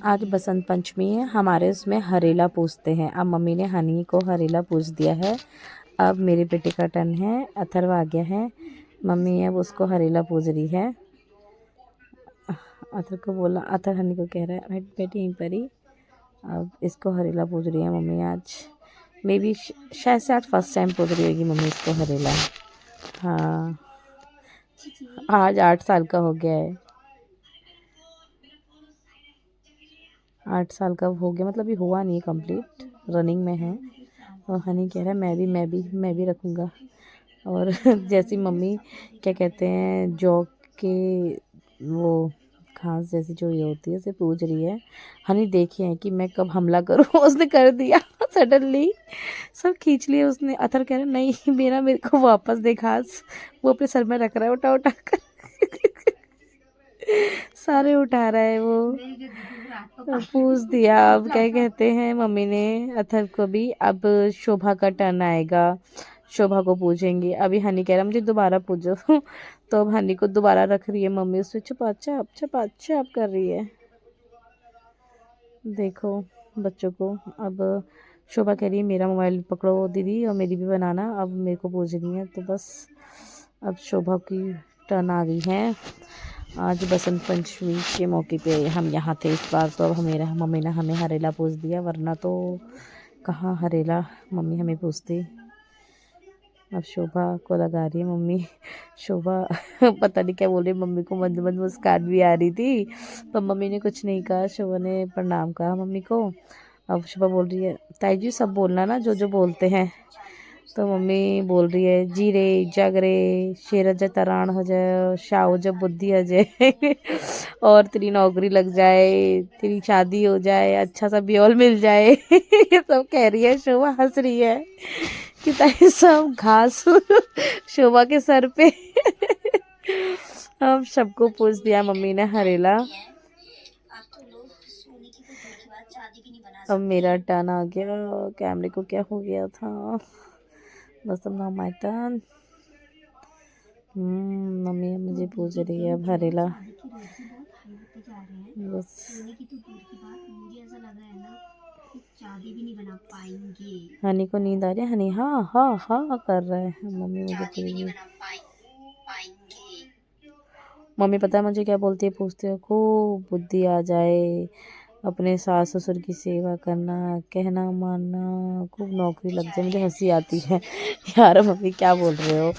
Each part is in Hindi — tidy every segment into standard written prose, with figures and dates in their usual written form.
आज बसंत पंचमी है, हमारे उसमें हरेला पूजते हैं। अब मम्मी ने हनी को हरेला पूज दिया है। अब मेरे बेटे का टर्न है, अथर्व आ गया है। मम्मी अब उसको हरेला पूज रही है। अथर्व को बोला, अथर्व हनी को कह रहा है बैठ बेटी यहीं पर ही। अब इसको हरेला पूज रही है मम्मी आज। मे बी शायद से आज फर्स्ट टाइम पूज रही होगी मम्मी इसको हरेला। हाँ, आज 8 साल का हो गया है। 8 साल का हो गया, मतलब ये हुआ नहीं कंप्लीट, रनिंग में है। और हनी कह रहा है मैं भी रखूँगा। और जैसी मम्मी क्या कहते हैं जौ के वो घास जैसी जो ये होती है उसे पूज रही है। हनी देखे हैं कि मैं कब हमला करूँ उसने कर दिया सडनली, सब खींच लिए उसने। अथर कह रहा है नहीं मेरे को वापस दे घास। वो अपने सर में रख रहा है उठा उठा कर सारे उठा रहा है वो। पूछ दिया। अब क्या कहते हैं मम्मी ने अथर्व को भी। अब शोभा का टर्न आएगा, शोभा को पूछेंगे। अभी हनी कह रहा मुझे दोबारा पूछो तो अब हनी को दोबारा रख रही है मम्मी, उससे छुपा छुपा कर रही है। देखो बच्चों को। अब शोभा कह रही है मेरा मोबाइल पकड़ो दीदी और मेरी भी बनाना। अब मेरे को पूछ रही है तो बस अब शोभा की टर्न आ गई है। आज बसंत पंचमी के मौके पे हम यहाँ थे इस बार, तो अब मम्मी ने हमें हरेला पूछ दिया, वरना तो कहाँ हरेला मम्मी हमें पूछती। अब शोभा को लगा रही है मम्मी। शोभा पता नहीं क्या बोल रही है, मम्मी को मंद मंद मुस्कान भी आ रही थी, पर मम्मी ने कुछ नहीं कहा। शोभा ने प्रणाम कहा मम्मी को। अब शोभा बोल रही है ताई जी सब बोलना ना जो जो बोलते हैं। तो मम्मी बोल रही है जी रे जग रे शेर अजय तरान हो जाए शाह जब बुद्धि आ जाए और तेरी नौकरी लग जाए, तेरी शादी हो जाए, अच्छा सा ब्योल मिल जाए ये सब कह रही है। शोभा हंस रही है कि ताई सब घास शोभा के सर पे अब सबको पूछ दिया मम्मी ने हरेला। अब मेरा टर्न आ गया। कैमरे को क्या हो गया था, बस अब नाउ माय टर्न। मम्मी मुझे पूछ रही है अब हरेला। बस हनी को नींद आ रही है। हनी हाँ हाँ हाँ कर रहा है। मम्मी मुझे पूछेगी, मम्मी पता है मुझे क्या बोलती है, पूछती है खूब बुद्धि आ जाए, अपने सास ससुर की सेवा करना, कहना मानना, खूब नौकरी लग जाए। मुझे हंसी आती है यार मम्मी क्या बोल रहे हो।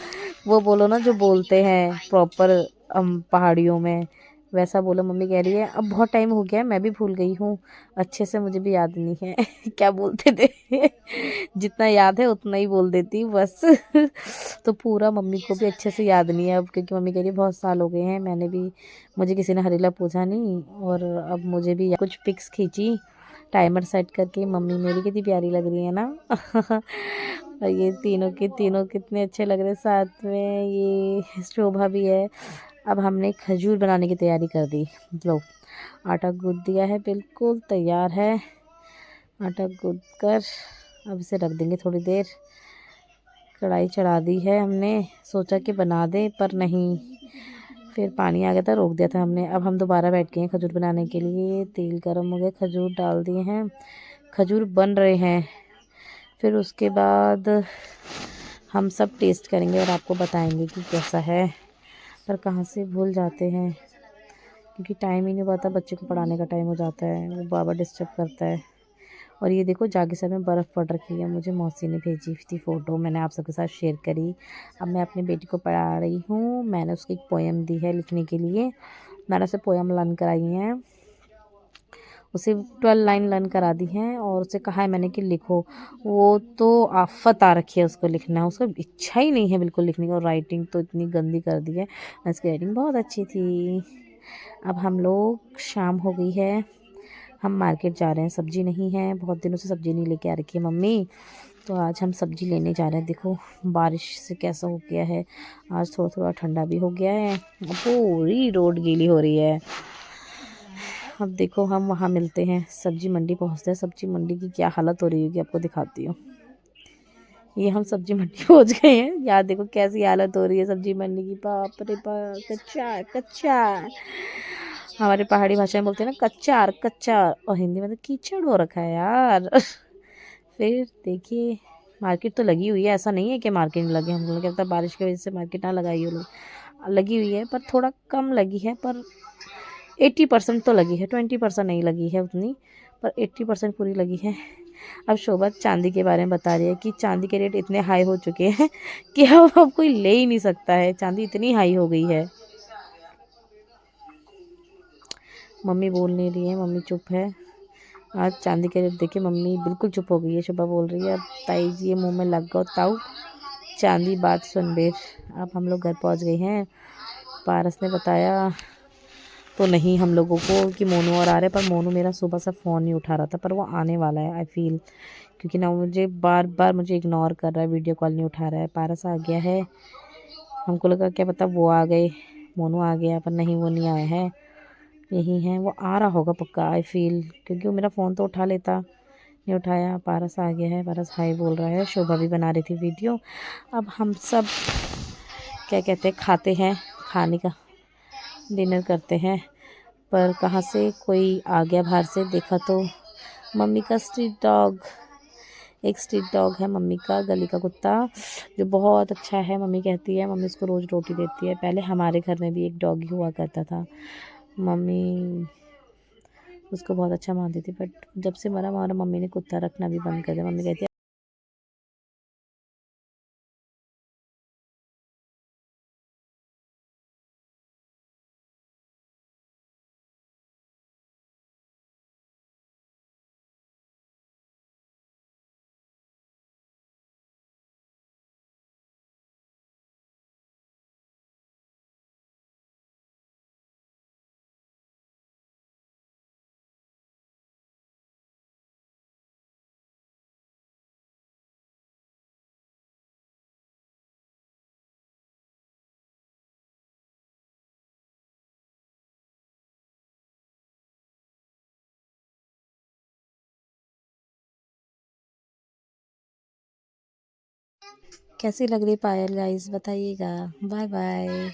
वो बोलो ना जो बोलते हैं प्रॉपर पहाड़ियों में, वैसा बोलो। मम्मी कह रही है अब बहुत टाइम हो गया है, मैं भी भूल गई हूँ अच्छे से, मुझे भी याद नहीं है क्या बोलते थे जितना याद है उतना ही बोल देती बस तो पूरा मम्मी को भी अच्छे से याद नहीं है अब, क्योंकि मम्मी कह रही है बहुत साल हो गए हैं, मुझे किसी ने हरेला पूछा नहीं। और अब मुझे भी कुछ पिक्स खींची टाइमर सेट करके। मम्मी मेरी कितनी प्यारी लग रही है ना और ये तीनों के तीनों कितने अच्छे लग रहे हैं साथ में। ये शोभा भी है। अब हमने खजूर बनाने की तैयारी कर दी। लो आटा गूंद दिया है, बिल्कुल तैयार है। आटा गूंद कर अब इसे रख देंगे थोड़ी देर। कढ़ाई चढ़ा दी है हमने, सोचा कि बना दे पर नहीं, फिर पानी आ गया था रोक दिया था हमने। अब हम दोबारा बैठ गए हैं खजूर बनाने के लिए। तेल गर्म हो गया, खजूर डाल दिए हैं, खजूर बन रहे हैं। फिर उसके बाद हम सब टेस्ट करेंगे और आपको बताएंगे कि कैसा है। पर कहाँ से भूल जाते हैं, क्योंकि टाइम ही नहीं पता, बच्चे को पढ़ाने का टाइम हो जाता है, वो बाबा डिस्टर्ब करता है। और ये देखो जागीसर में बर्फ़ पड़ रखी है, मुझे मौसी ने भेजी थी फ़ोटो, मैंने आप सबके साथ शेयर करी। अब मैं अपनी बेटी को पढ़ा रही हूँ, मैंने उसको एक पोएम दी है लिखने के लिए। मैंने उसे पोएम लर्न कराई हैं, उसे 12 लाइन लर्न करा दी हैं और उसे कहा है मैंने कि लिखो। वो तो आफत आ रखी है उसको लिखना, उसको इच्छा ही नहीं है बिल्कुल लिखने की, और राइटिंग तो इतनी गंदी कर दी है। उसकी राइटिंग बहुत अच्छी थी। अब हम लोग शाम हो गई है, हम मार्केट जा रहे हैं, सब्ज़ी नहीं है, बहुत दिनों से सब्ज़ी नहीं लेके आ रखी है मम्मी, तो आज हम सब्ज़ी लेने जा रहे हैं। देखो बारिश से कैसा हो गया है, आज थोड़ा थोड़ा ठंडा भी हो गया है, पूरी रोड गीली हो रही है। अब देखो हम वहाँ मिलते हैं, सब्ज़ी मंडी पहुँचते हैं। सब्ज़ी मंडी की क्या हालत हो रही होगी आपको दिखाती हूँ। ये हम सब्ज़ी मंडी पहुँच गए हैं, यार देखो कैसी हालत हो रही है सब्ज़ी मंडी की, बाप रे बाप, कच्चा कच्चा। हमारे पहाड़ी भाषा में बोलते हैं ना कच्चार कच्चार, और हिंदी में तो कीचड़ हो रखा है यार। फिर देखिए, मार्केट तो लगी हुई है, ऐसा नहीं है कि मार्केट नहीं लगी, हम लोग कहता बारिश की वजह से मार्केट ना लगाई हो लोग, लगी हुई है पर थोड़ा कम लगी है, पर 80% तो लगी है, 20% नहीं लगी है उतनी, पर 80% पूरी लगी है। अब शोभा चांदी के बारे में बता रही है कि चांदी के रेट इतने हाई हो चुके हैं कि अब कोई ले ही नहीं सकता है, चांदी इतनी हाई हो गई है। मम्मी बोल नहीं रही है, मम्मी चुप है। आज चांदी के रेट देखिए, मम्मी बिल्कुल चुप हो गई है। शोभा बोल रही है अब ताई जी ये मुंह में लग गो ताऊ, चांदी बात सुन बेर। अब हम लोग घर पहुंच गए हैं। पारस ने बताया तो नहीं हम लोगों को कि मोनू और आ रहे, पर मोनू मेरा सुबह से फ़ोन नहीं उठा रहा था, पर वो आने वाला है आई फील, क्योंकि ना मुझे बार बार मुझे इग्नोर कर रहा है, वीडियो कॉल नहीं उठा रहा है। पारस आ गया है, हमको लगा क्या पता वो आ गए, मोनू आ गया, पर नहीं वो नहीं आया है, यही है, वो आ रहा होगा पक्का आई फील, क्योंकि वो मेरा फ़ोन तो उठा लेता, नहीं उठाया। पारस आ गया है, पारस हाय बोल रहा है, शोभा भी बना रही थी वीडियो। अब हम सब क्या कहते हैं खाते हैं, खाने का डिनर करते हैं। पर कहाँ से कोई आ गया बाहर से, देखा तो मम्मी का स्ट्रीट डॉग, एक स्ट्रीट डॉग है मम्मी का, गली का कुत्ता, जो बहुत अच्छा है। मम्मी कहती है, मम्मी उसको रोज़ रोटी देती है। पहले हमारे घर में भी एक डॉगी हुआ करता था, मम्मी उसको बहुत अच्छा मानती थी, बट जब से मरा हमारा मम्मी ने कुत्ता रखना भी बंद कर दिया। मम्मी कहती है कैसी लग रही पायल गाइस बताइएगा। Bye bye.